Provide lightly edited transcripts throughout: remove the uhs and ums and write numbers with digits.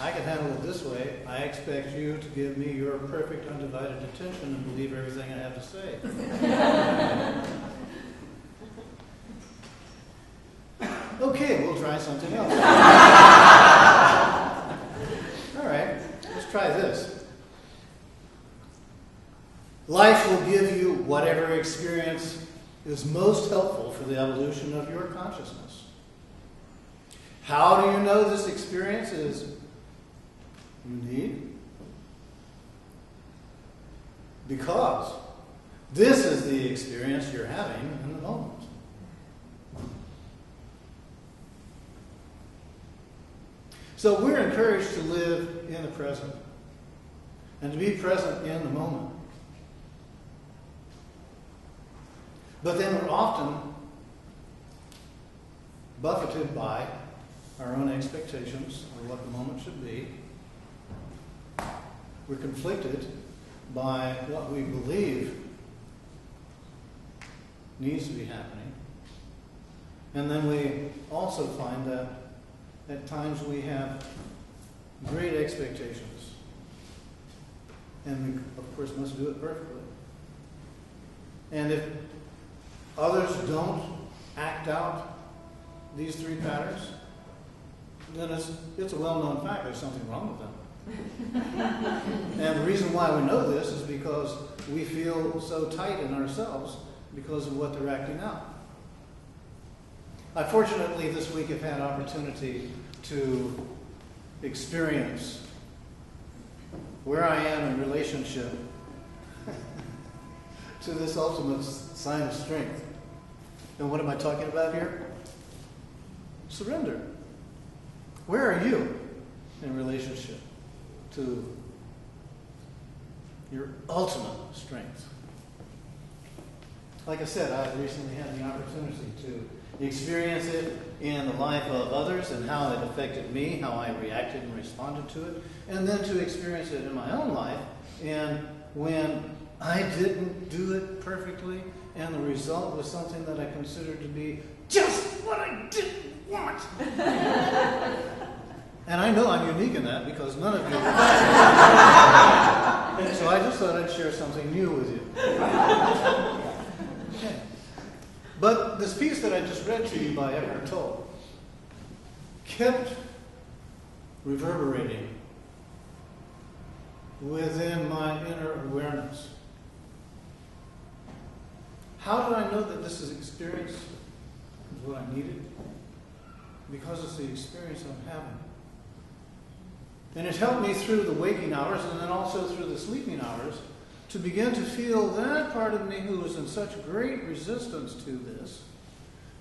I can handle it this way. I expect you to give me your perfect undivided attention and believe everything I have to say. Okay, we'll try something else. All right, let's try this. Life will give you whatever experience is most helpful for the evolution of your consciousness. How do you know this experience is unique? Because this is the experience you're having in the moment. So we're encouraged to live in the present and to be present in the moment. But then we're often buffeted by our own expectations of what the moment should be. We're conflicted by what we believe needs to be happening. And then we also find that at times we have great expectations. And we, of course, must do it perfectly. And if others don't act out these three patterns, then it's a well-known fact there's something wrong with them. And the reason why we know this is because we feel so tight in ourselves because of what they're acting out. I fortunately this week have had opportunity to experience where I am in relationship to this ultimate sign of strength. And what am I talking about here? Surrender. Where are you in relationship to your ultimate strength? Like I said, I recently had the opportunity to experience it in the life of others and how it affected me, how I reacted and responded to it, and then to experience it in my own life, and when I didn't do it perfectly, and the result was something that I considered to be just what I didn't want. And I know I'm unique in that because none of you are. And so I just thought I'd share something new with you. Okay. But this piece that I just read to you by Eckhart Tolle kept reverberating within my inner awareness. How did I know that this experience is what I needed? Because it's the experience I'm having. And it helped me through the waking hours and then also through the sleeping hours to begin to feel that part of me who was in such great resistance to this,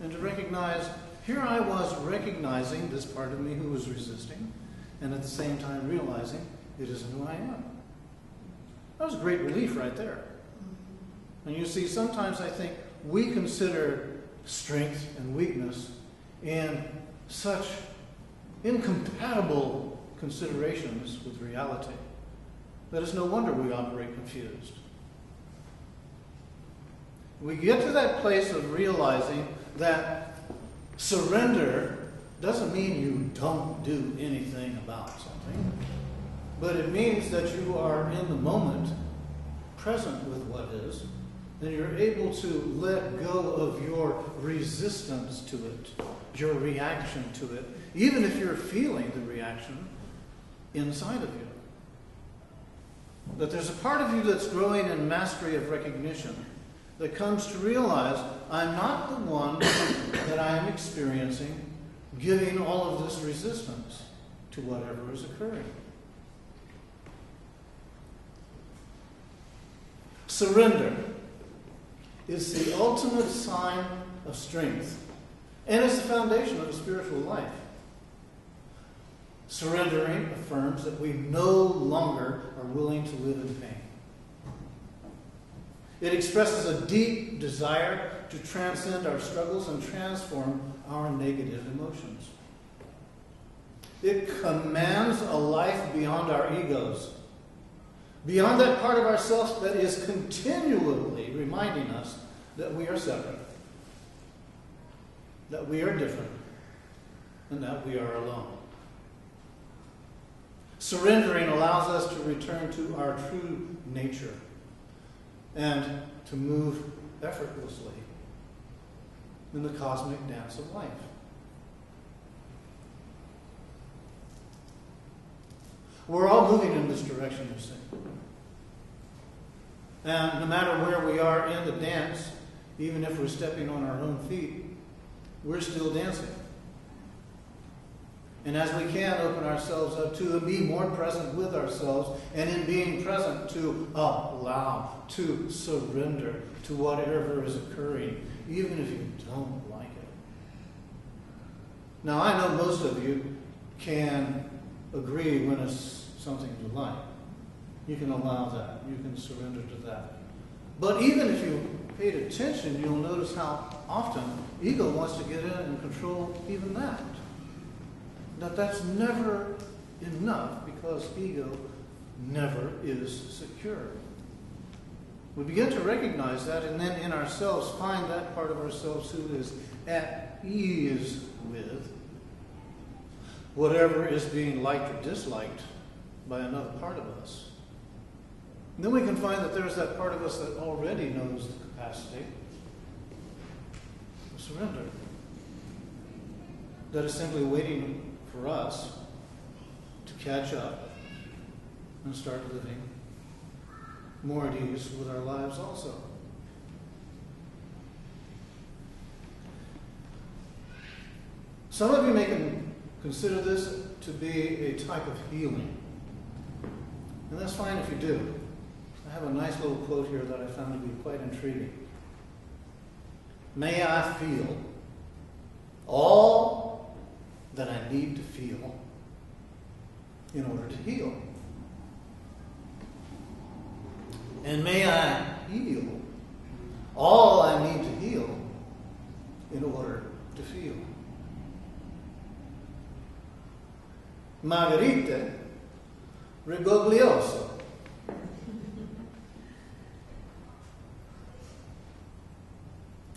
and to recognize, here I was recognizing this part of me who was resisting, and at the same time realizing it isn't who I am. That was a great relief right there. And you see, sometimes I think we consider strength and weakness in such incompatible considerations with reality that it's no wonder we operate confused. We get to that place of realizing that surrender doesn't mean you don't do anything about something, but it means that you are in the moment, present with what is, and you're able to let go of your resistance to it, your reaction to it, even if you're feeling the reaction inside of you. That there's a part of you that's growing in mastery of recognition that comes to realize I'm not the one that I am experiencing giving all of this resistance to whatever is occurring. Surrender is the ultimate sign of strength, and it's the foundation of a spiritual life. Surrendering affirms that we no longer are willing to live in pain. It expresses a deep desire to transcend our struggles and transform our negative emotions. It commands a life beyond our egos, beyond that part of ourselves that is continually reminding us that we are separate, that we are different, and that we are alone. Surrendering allows us to return to our true nature and to move effortlessly in the cosmic dance of life. We're all moving in this direction, you see. And no matter where we are in the dance, even if we're stepping on our own feet, we're still dancing. And as we can open ourselves up to be more present with ourselves, and in being present to allow, to surrender to whatever is occurring, even if you don't like it. Now, I know most of you can agree when it's something you like. You can allow that. You can surrender to that. But even if you paid attention, you'll notice how often ego wants to get in and control even that. That's never enough because ego never is secure. We begin to recognize that and then in ourselves find that part of ourselves who is at ease with whatever is being liked or disliked by another part of us. And then we can find that there's that part of us that already knows the capacity to surrender. That is simply waiting for us to catch up and start living more at ease with our lives also. Some of you may consider this to be a type of healing. And that's fine if you do. I have a nice little quote here that I found to be quite intriguing. May I feel all that I need to feel in order to heal. And may I heal all I need to heal in order to feel. Margherita Rigoglioso.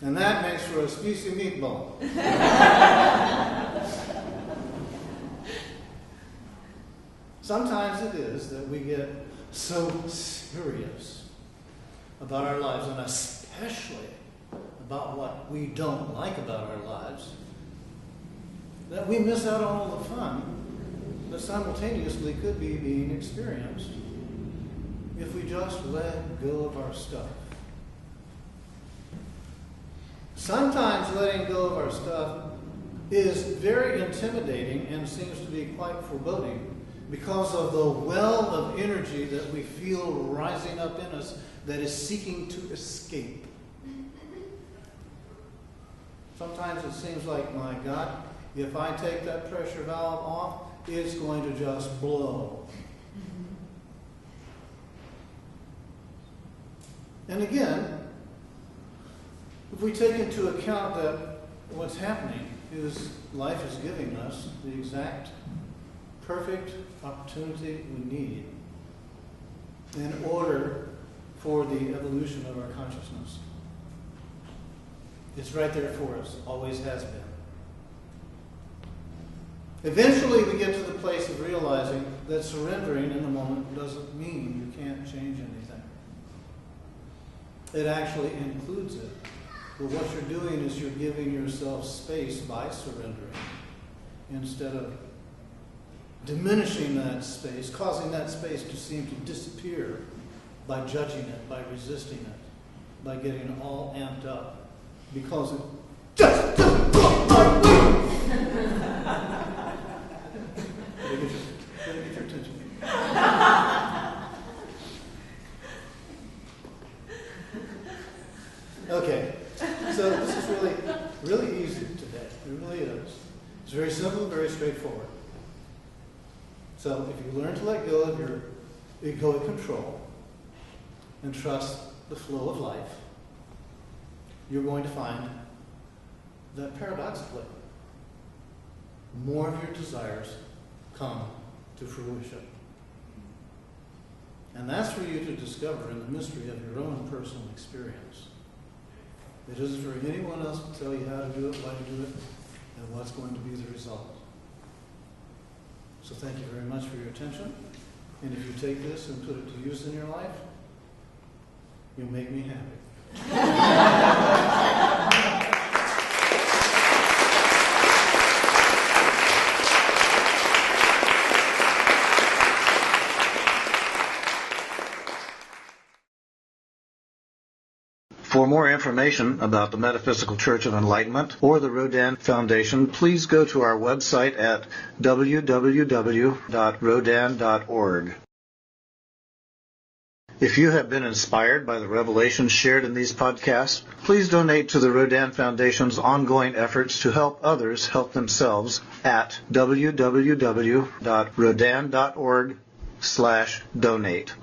And that makes for a spicy meatball. Sometimes it is that we get so serious about our lives, and especially about what we don't like about our lives, that we miss out on all the fun that simultaneously could be being experienced if we just let go of our stuff. Sometimes letting go of our stuff is very intimidating and seems to be quite foreboding because of the well of energy that we feel rising up in us that is seeking to escape. Sometimes it seems like, my God, if I take that pressure valve off, it's going to just blow. And again, if we take into account that what's happening is life is giving us the exact perfect opportunity we need in order for the evolution of our consciousness. It's right there for us, always has been. Eventually we get to the place of realizing that surrendering in the moment doesn't mean you can't change anything. It actually includes it. But what you're doing is you're giving yourself space by surrendering instead of diminishing that space, causing that space to seem to disappear by judging it, by resisting it, by getting all amped up because it just doesn't go my way. Get your attention. Okay, so this is really easy today. It really is. It's very simple, very straightforward. So if you learn to let go of your egoic control and trust the flow of life, you're going to find that paradoxically, more of your desires come to fruition. And that's for you to discover in the mystery of your own personal experience. It isn't for anyone else to tell you how to do it, why to do it, and what's going to be the result. So thank you very much for your attention. And if you take this and put it to use in your life, you'll make me happy. For more information about the Metaphysical Church of Enlightenment or the Rodin Foundation, please go to our website at www.rodin.org. If you have been inspired by the revelations shared in these podcasts, please donate to the Rodin Foundation's ongoing efforts to help others help themselves at www.rodin.org/donate.